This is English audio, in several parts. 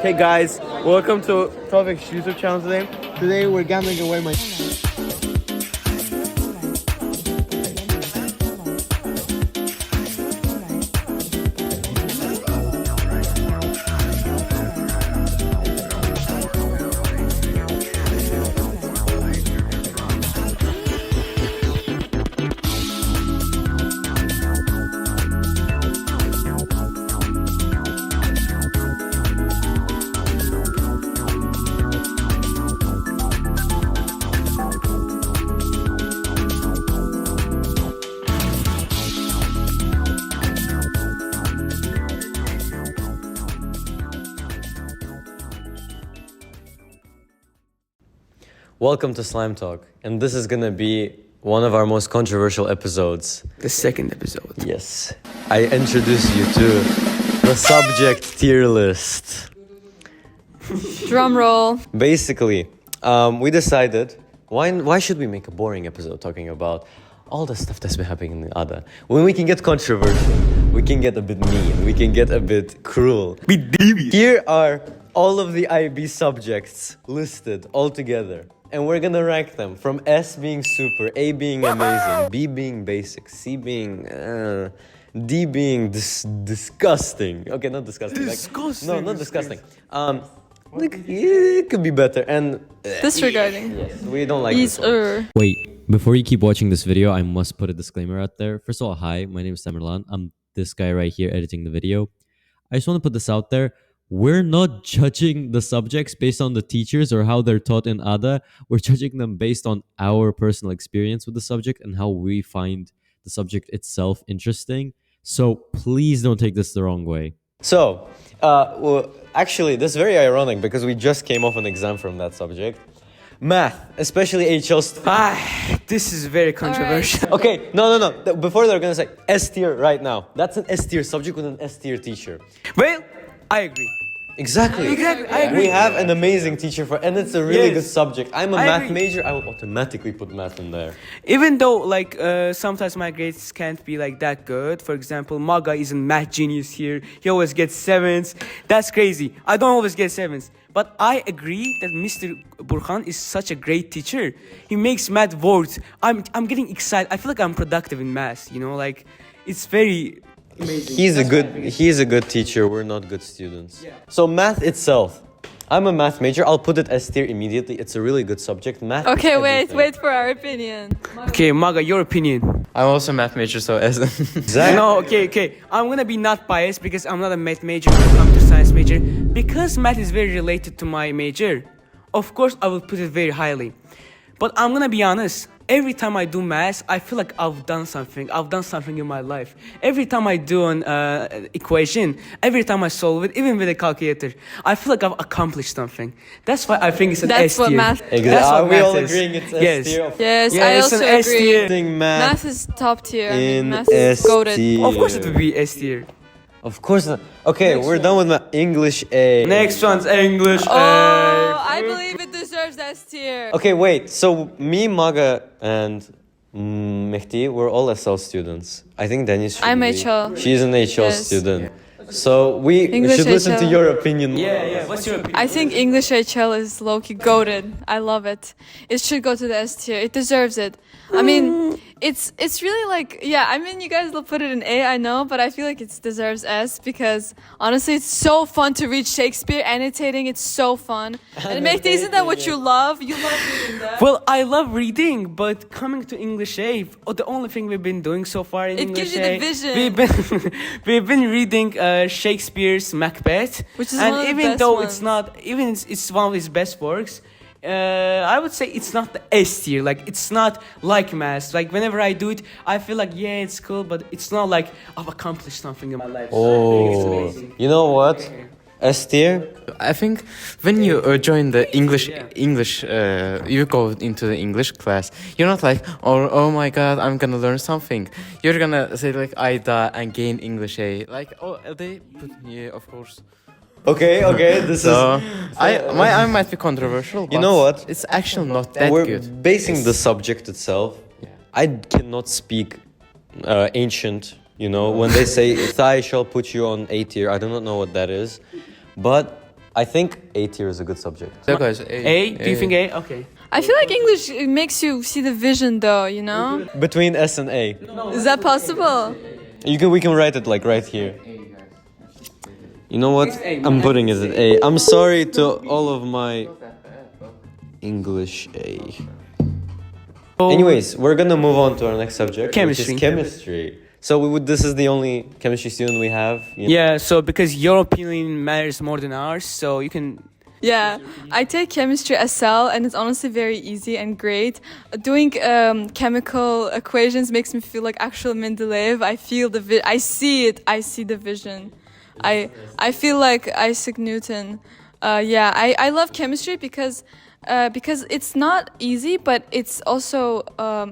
Hey guys, welcome to Tamik's YouTube channel today. Today we're gambling away my... Welcome to SlimeTALK, and this is gonna be one of our most controversial episodes. The second episode. Yes. I introduce you to the subject tier list. Drum roll. Basically, we decided, why should we make a boring episode talking about all the stuff that's been happening in the other? When we can get controversial, we can get a bit mean, we can get a bit cruel. Here are all of the IB subjects listed all together. And we're gonna rank them from S being super, A being amazing, B being basic, C being D being disgusting. Okay, not disgusting. Disgusting. No, not disgusting. Like, it could be better. And Disregarding. yes, we don't like this one. Wait, before you keep watching this video, I must put a disclaimer out there. First of all, hi, my name is Tamerlan. I'm this guy right here editing the video. I just want to put this out there. We're not judging the subjects based on the teachers or how they're taught in ADA. We're judging them based on our personal experience with the subject and how we find the subject itself interesting. So please don't take this the wrong way. So, well, actually, this is very ironic because we just came off an exam from that subject. Math, especially HL This is very controversial. Okay, no. Before they're gonna say S tier right now. That's an S tier subject with an S tier teacher. Well, I agree. Exactly. I agree. We have an amazing teacher and it's a really good subject. I'm a I math agree. major, I will automatically put math in there. Even though, like, sometimes my grades can't be, like, that good. For example, Maga is a math genius here. He always gets 7s. That's crazy. I don't always get 7s. But I agree that Mr. Burhan is such a great teacher. He makes math words. I'm getting excited. I feel like I'm productive in math, you know? Like, it's very... amazing. He's a good teacher, we're not good students. Yeah. So math itself, I'm a math major, I'll put it S tier immediately. It's a really good subject. Math. Okay, is wait for our opinion. Okay, Maga, your opinion. I'm also a math major, so as Exactly. No, okay. I'm gonna be not biased because I'm not a math major, I'm a computer science major. Because math is very related to my major, of course I will put it very highly. But I'm gonna be honest, every time I do math, I feel like I've done something. I've done something in my life. Every time I do an equation, every time I solve it, even with a calculator, I feel like I've accomplished something. That's why I think it's an That's S what tier. math. Exactly. That's what Are we math all is. agreeing it's S Yes. tier? Yes, Yeah, I it's also an S agree. tier. Math is top tier. I mean, In math is S goated. tier. Of course it would be S tier. Of course not. Okay, we're done with my English A. Next one's English. Oh, I believe it deserves S tier. Okay, wait. So me, Maga, and Mehdi, we're all SL students. I think Deniz should I'm be. HL. She's an HL Yes. student. So we English should listen to HL. your opinion. Yeah. What's your opinion? I think English HL is low-key goated. I love it. It should go to the S tier. It deserves it. I mean, it's really like, yeah, I mean, you guys will put it in A, I know, but I feel like it deserves S because honestly, it's so fun to read Shakespeare, annotating, it's so fun. And Mehdi, isn't that what you love? You love reading that? Well, I love reading, but coming to English A, the only thing we've been doing so far in It English gives you the A, vision. we've been reading Shakespeare's Macbeth, Which is and one of the even best though ones. it's not, even it's one of his best works. I would say it's not the S tier. Like it's not like math. Like whenever I do it, I feel like yeah, it's cool, but it's not like I've accomplished something in my life. So I think it's Oh, amazing. you know what? S tier? I think when you join the English, you go into the English class. You're not like, oh my God, I'm gonna learn something. You're gonna say like IDA and gain English A. Like they put yeah, of course. Okay, this So is. I might be controversial. You but know what? It's actually not that We're good. basing the subject itself. I cannot speak ancient. You know, when they say "Thai shall put you on A tier," I do not know what that is, but I think A tier is a good subject. So guys, A? Do you think A? Okay. I feel like English makes you see the vision, though. You know, Between S and A. is that possible? We can write it like right here. You know what? I'm putting it at A. I'm sorry to all of my English A. Anyways, we're gonna move on to our next subject, Chemistry. which is chemistry. So this is the only chemistry student we have. You know? Yeah, so because your opinion matters more than ours, so you can... Yeah, I take chemistry SL, and it's honestly very easy and great. Doing chemical equations makes me feel like actual Mendeleev. I feel I see it. I see the vision. I feel like Isaac Newton. Yeah, I love chemistry because it's not easy, but it's also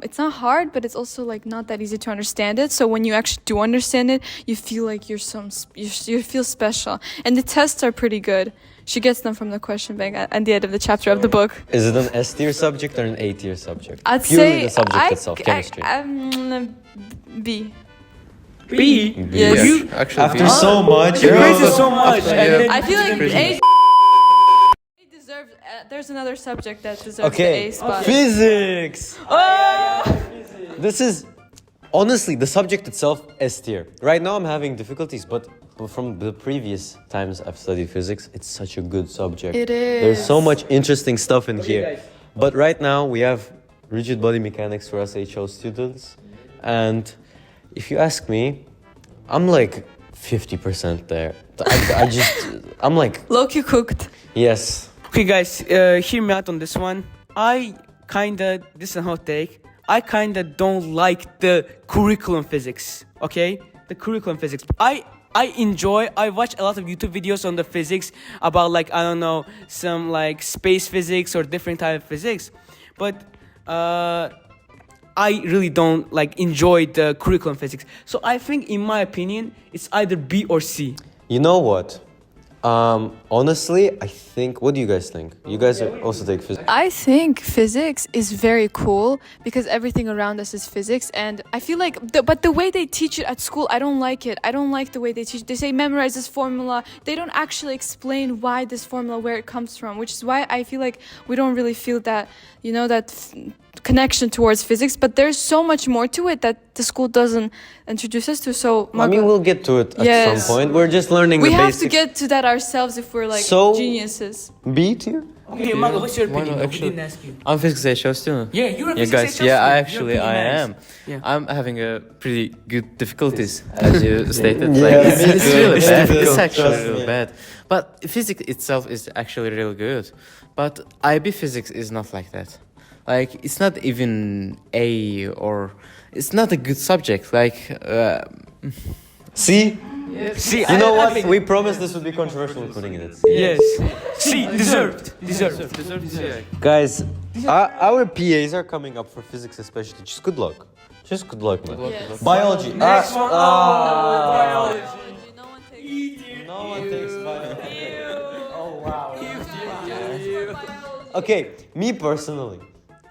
it's not hard, but it's also like not that easy to understand it. So when you actually do understand it, you feel like you feel special, and the tests are pretty good. She gets them from the question bank at the end of the chapter of the book. Is it an S tier subject or an A tier subject? I'd Purely say the subject itself, chemistry. B. B? Yes. You, actually, After so much, you you're praise it also- so much. Yeah. And then I feel like Pretty A deserves. There's another subject that deserves the Okay, A spot. physics. Oh! This is honestly the subject itself S tier. Right now I'm having difficulties, but from the previous times I've studied physics, it's such a good subject. It is. There's so much interesting stuff in here. But right now we have rigid body mechanics for us HO students, and if you ask me, I'm like 50% there. I'm like, Loki cooked. yes. Okay, guys, hear me out on this one. This is a hot take. I kinda don't like the curriculum physics, okay? The curriculum physics. I watch a lot of YouTube videos on the physics about like, I don't know, some like space physics or different type of physics. But I really don't like enjoy the curriculum physics. So I think, in my opinion, it's either B or C. You know what? Honestly, I think. What do you guys think? You guys also take physics. I think physics is very cool because everything around us is physics, and I feel like, but the way they teach it at school, I don't like it. I don't like the way they teach. They say memorize this formula. They don't actually explain why this formula, where it comes from, which is why I feel like we don't really feel that, you know, that connection towards physics. But there's so much more to it that the school doesn't introduce us to. So I mean, we'll get to it at Yes. some point. We're just learning we the have basics. to get to that ourselves if we're like So- geniuses. B tier? Okay, Maga, what's your Why opinion? not, We actually? didn't ask you. I'm physics HO student. Yeah, you're a Yeah, physics guys. HO Yeah, student. actually, Your I opinion am. matters. Yeah. I'm having a pretty good difficulties, as you stated. Yeah, Like, me it's too. really It's bad. difficult, It's actually trust really me. bad. But physics itself is actually really good. But IB physics is not like that. Like, it's not even A, or it's not a good subject. Like, C? See, You know I what? think- We promised this would be controversial with putting it at C. Yes. See, deserved. Guys, our PAs are coming up for physics especially. Just good luck. Just good luck, man. Yes. Biology. Next one. Biology. No one takes No one takes biology. Oh, wow. Okay, me personally,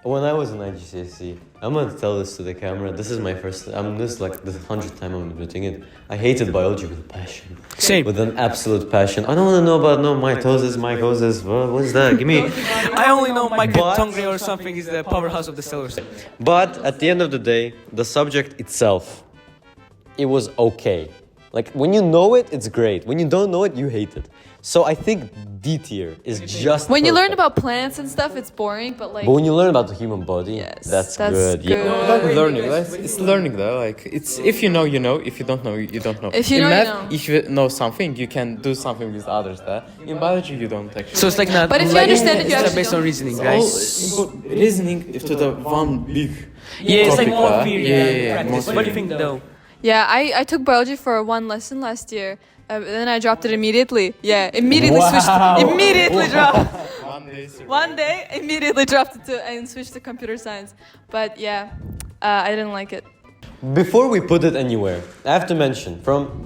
when I was in IGCSE, I'm gonna tell this to the camera. This is my first. This is like the 100th time I'm admitting it. I hated biology with a passion. Same. With an absolute passion. I don't want to know about mitosis, mycosis. What is that? Give me. I only know But- mitochondria or something is the powerhouse of the cells. But at the end of the day, the subject itself, it was okay. Like when you know it, it's great. When you don't know it, you hate it. So I think D tier is just. When you learn perfect. about plants and stuff, it's boring, but like But when you learn about the human body, Yes, that's that's good. good. Yeah. Like learning, it's learning though. Like it's if you know, you know. If you don't know, you don't know. If you in know, you math, know. if you know something, you can do something with others. There. In biology, you don't actually. So it's like not. But if you like, understand it, you it's actually based on don't. reasoning, all guys. reasoning to the one big. Yeah, it's like topic, more huh? theory Yeah, than yeah, yeah, practice. more What do you theory. think, though? yeah, I took biology for one lesson last year. Then I dropped it immediately. Yeah, immediately switched. Immediately dropped. One day, immediately dropped it to and switched to computer science. But yeah, I didn't like it. Before we put it anywhere, I have to mention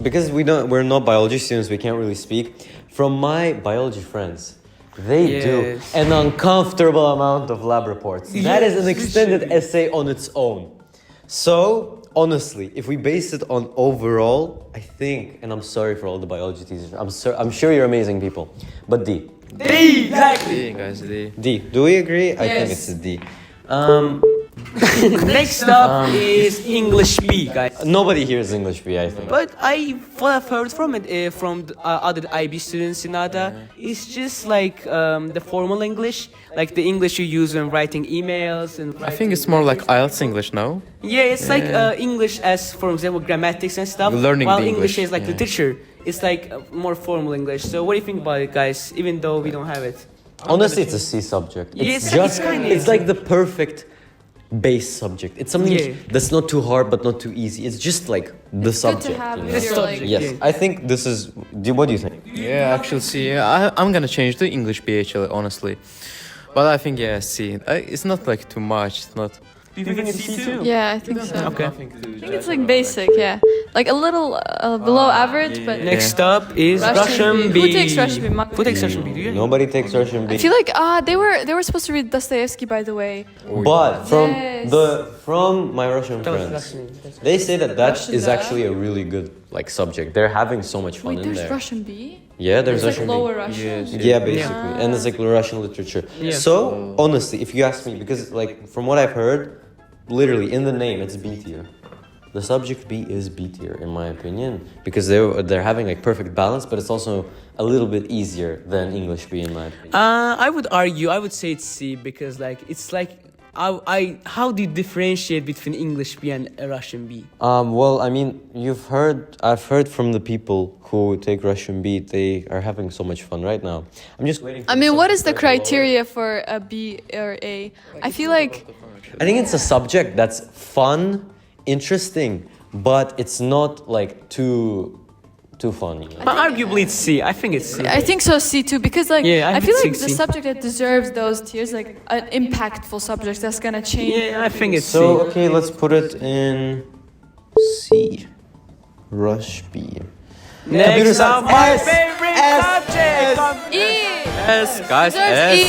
because we're not biology students, we can't really speak. From my biology friends, they do Yes. an uncomfortable amount of lab reports. That is an extended essay on its own. So honestly, if we base it on overall, I think, and I'm sorry for all the biology teachers, I'm sure you're amazing people, but D. D, exactly. D, guys, D. D. Do we agree? I think it's a D. Next up is English B, guys. Nobody here is English B, I think. But what I've heard from it, from the, other IB students in ADA, it's just like the formal English, like the English you use when writing emails and. I think it's more like IELTS English, no? Yeah, it's like English as, for example, grammatics and stuff. Learning while the English English, is like yeah. literature. It's like more formal English. So what do you think about it, guys? Even though we don't have it. Honestly, it's a C subject. Yeah, It's it's just, kinda it's easy. like the perfect base subject. It's something Yeah. that's not too hard but not too easy. It's just like the subject. Good to have you if know? you're like. Yes, Yeah. I think this is. What do you think? Yeah, actually, C. I'm gonna change to English B, actually, honestly. But I think, yeah, C. It's not like too much. It's not. Do you think it's C too? Yeah, I think so. Okay. I think it's like basic, yeah. Like a little below average, but. Next up is Russian B. Who takes Russian B? Who takes Russian B? Do you? Nobody takes Russian B. I feel like they were supposed to read Dostoevsky, by the way. But Yes. from my Russian That was friends, Russian. they say that Russian is B. actually a really good like subject. They're having so much fun Wait, in there's there. Russian B? Yeah, there's It's like Russian B. lower Russian. Yeah, basically, and it's like Russian literature. Yeah. So honestly, if you ask me, because like from what I've heard, literally in the name it's B tier. The subject B is B tier in my opinion because they're having like perfect balance, but it's also a little bit easier than English B in my opinion. I would argue. I would say it's C because like it's like how do you differentiate between English B and Russian B? Well, I mean, I've heard from the people who take Russian B, they are having so much fun right now. I'm just waiting. I mean, what is the criteria for a B or A? I feel like I think it's a subject that's fun, interesting, but it's not like too fun. You know? But arguably it's C. I think it's C. I think so C too because like Yeah, I I feel think like the C. subject that deserves those tiers like an impactful subject that's gonna change. Yeah, I think it's So C. okay, let's put it in C. Rush B. Next up, my S, favorite S, subject. E S, guys, deserves S. E.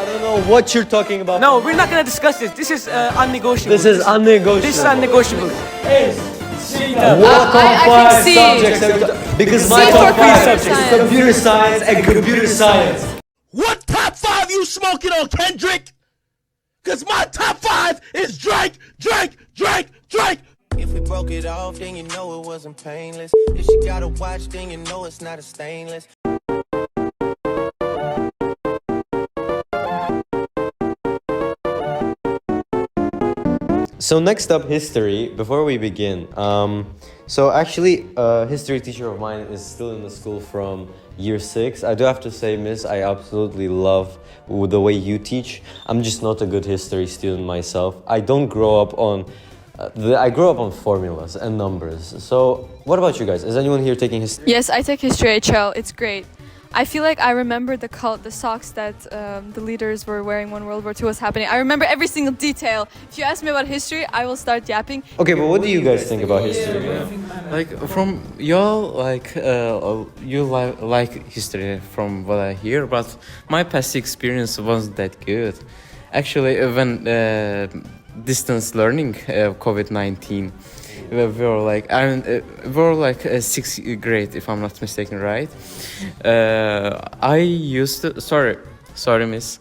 I don't know what you're talking about. No, we're not gonna discuss this. This is unnegotiable. This is unnegotiable. This is unnegotiable. What I top think five C. subjects have you done? Because C my for top five computer subjects science. computer science and computer science. What top five you smoking on, Kendrick? Cause my top five is Drake, Drake, Drake, Drake. If we broke it off, then you know it wasn't painless. If she got a watch, then you know it's not a stainless. So next up, history. Before we begin, so actually, a history teacher of mine is still in the school from year 6. I do have to say, miss, I absolutely love the way you teach. I'm just not a good history student myself. I don't grow up on, I grew up on formulas and numbers. So what about you guys? Is anyone here taking history? Yes, I take history HL. It's great. I feel like I remember the socks that the leaders were wearing when World War II was happening. I remember every single detail. If you ask me about history, I will start yapping. Okay, but what do you guys think about history? Like from y'all, like you like history from what I hear, but my past experience wasn't that good. Actually, when distance learning, COVID-19, we were like, we were like 6th grade, if I'm not mistaken, right? I used to, sorry, miss,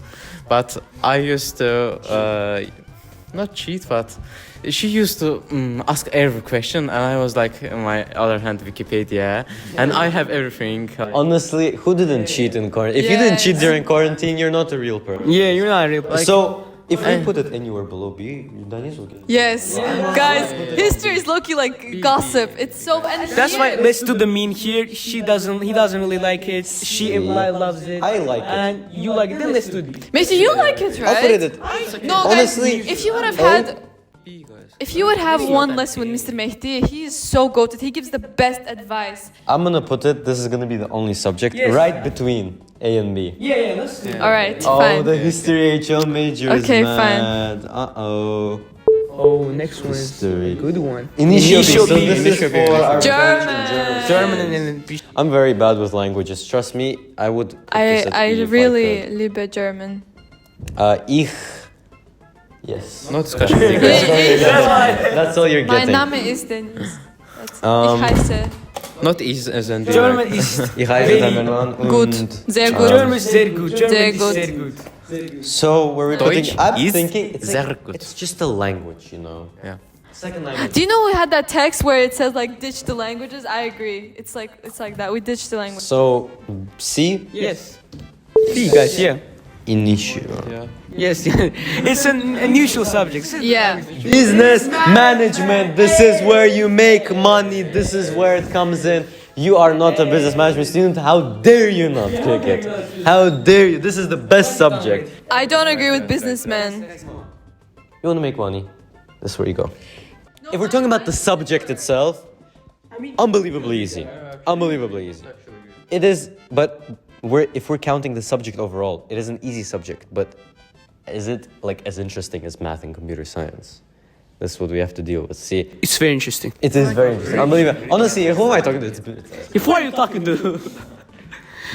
but I used to not cheat, but she used to ask every question, and I was like, on my other hand, Wikipedia, and I have everything. Honestly, who didn't cheat in quarantine? If you didn't cheat during quarantine, you're not a real person. Yeah, you're not a real. Like, So, if we put it anywhere below B, Deniz will get it. Yes, guys, history is low-key like gossip. It's so and that's why let's do the mean here. He doesn't really like it. She loves it. I like it. And you like it. Then let's do it. Maybe you like it, right? I'll put it at, No, honestly, guys, if you would have had. If you would have one lesson with Mr. Mehdi, he is so goated. He gives the best advice. I'm gonna put it, this is gonna be the only subject, right between A and B. Yeah, let's do it. All right, Oh, fine. the history HL major Okay, is fine. mad. Uh-oh. Oh, next one is History. a good one. Initio B. So Initio B. this is for our German. German and then I'm very bad with languages. Trust me, I would put this at I E if really could. liebe German. Ich Yes. No discussion. That's all you're My getting. name is Deniz. That's Um, ich heiße. Not is as in German is Ich heiße Tamerlan Gut. und Sehr gut. German is sehr gut. German Sehr is gut. sehr good. so where we're Deutsch putting. I'm is thinking it's sehr like, gut. it's just a language, you know. Yeah. Second language. Do you know we had that text where it says like ditch the languages? I agree. It's like that. We ditched the language. So C, Yes. See, guys, yeah. initio. Yes, it's an unusual subject. Yeah. Business management. This is where you make money. This is where it comes in. You are not a business management student. How dare you not pick it? How dare you? This is the best subject. I don't agree with businessmen. You want to make money? This is where you go. If we're talking about the subject itself, unbelievably easy. Unbelievably easy. It is, but if we're counting the subject overall, it is an easy subject. But is it like as interesting as math and computer science? That's what we have to deal with. See, It's very interesting. it is very interesting. Unbelievable. Honestly, who am I talking to? Who are you talking to?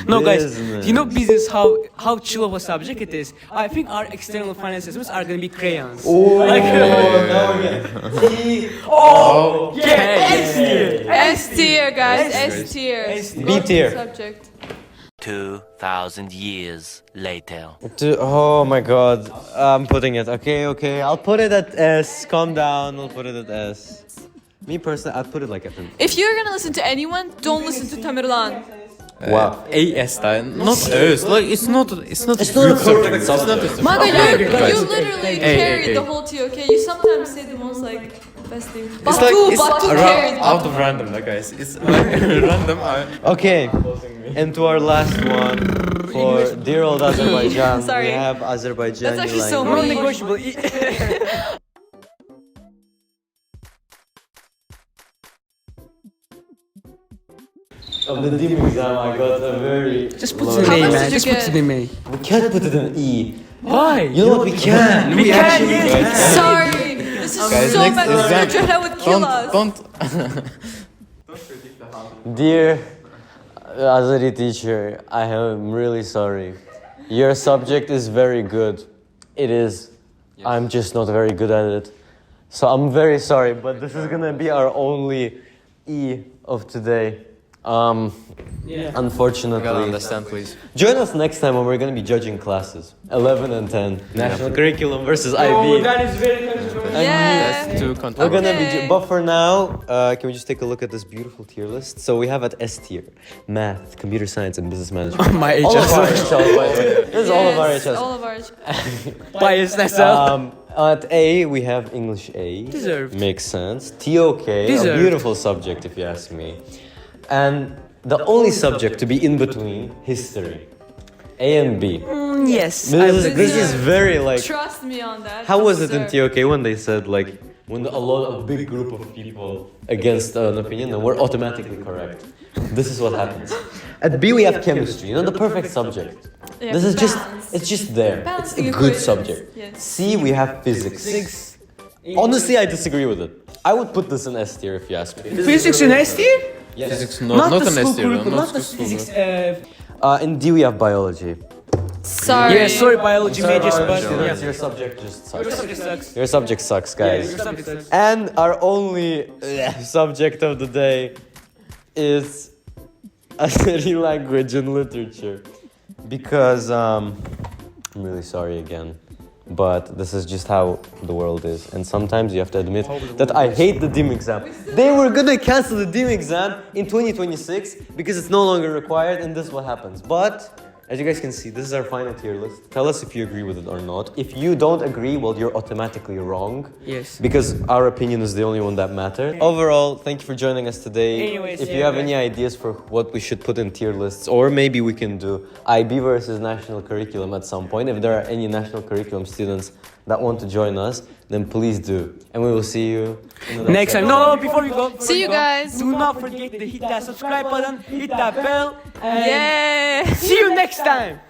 No, guys, Business. you know business, how chill of a subject it is. I think our external finance systems are going to be crayons. Oh, S tier, guys. S tier. B tier. Subject. 2,000 years later. Oh my god. I'm putting it. Okay. I'll put it at S. Calm down. I'll put it at S. Me personally, I'd put it like F. If you're gonna listen to anyone, don't listen to Tamerlan. Wow. AS time, not us. Like it's not a perfect subject. Maga, you Guys. literally Hey, carried hey. the whole TOK. Okay? You sometimes say the most like best thing. It's like it's Batu carried. out of random, like guys. It's like random. Okay. And to our last one for dear old Azerbaijan, Sorry. we have Azerbaijani That's actually so language. mean. Non-negotiable. Of the DIM exam, I got a very. Just put low- it in How A, much man. did you Just put get? it in A. We can't put it in E. Why? You know what? We can. We can, yes. Sorry, this is Guys, so next bad. exam. Jota would kill us. Don't. Dear Azeri teacher, I am really sorry. Your subject is very good. It is. I'm just not very good at it. So I'm very sorry, but this is gonna be our only E of today. Unfortunately. Gotta understand, please. Join us next time when we're gonna be judging classes 11 and 10. National curriculum versus IB. Oh, that is very controversial. Yeah. That's too We're controversial. gonna be, Okay. but for now, can we just take a look at this beautiful tier list? So we have at S tier, math, computer science, and business management. My All of our HS. HLs, by the way. This is all of our Yes, HLs. all of our Bias, that's all. At A, we have English A. Deserved. Makes sense. TOK, a Deserved. beautiful subject if you ask me. And the only subject to be in between, history. A and B. Yes. I would agree. This is very like... Trust me on that. How was it in Deserved. TOK when they said like when a lot of big group of people against an opinion and we're automatically correct? This is what happens. At B we have chemistry, you know, the perfect subject. Yeah, This is just balance. it's just there. It's Balancing a good equations, subject. yes. C we have physics. Honestly, I disagree with it. I would put this in S tier if you ask me. Physics in S tier? Physics, Not not the an school S tier, curriculum, not not the school. physics. In D we have biology. Sorry. Yeah, sorry, biology majors, but Students, yeah. your subject just Your sucks. subject sucks. Your subject sucks, guys. Your subject sucks. And our only subject of the day is Azeri language and literature. Because, I'm really sorry again, but this is just how the world is. And sometimes you have to admit that I hate the DIM exam. They were gonna cancel the DIM exam in 2026 because it's no longer required, and this is what happens. But as you guys can see, this is our final tier list. Tell us if you agree with it or not. If you don't agree, well, you're automatically wrong. Yes. Because our opinion is the only one that matters. Overall, thank you for joining us today. Anyways, if yeah, you have guys. any ideas for what we should put in tier lists, or maybe we can do IB versus national curriculum at some point. If there are any national curriculum students that want to join us, then please do. And we will see you in the Next time. No, before we go. See you guys. Do not forget to hit that subscribe button, hit that bell, and Yeah. see you next time.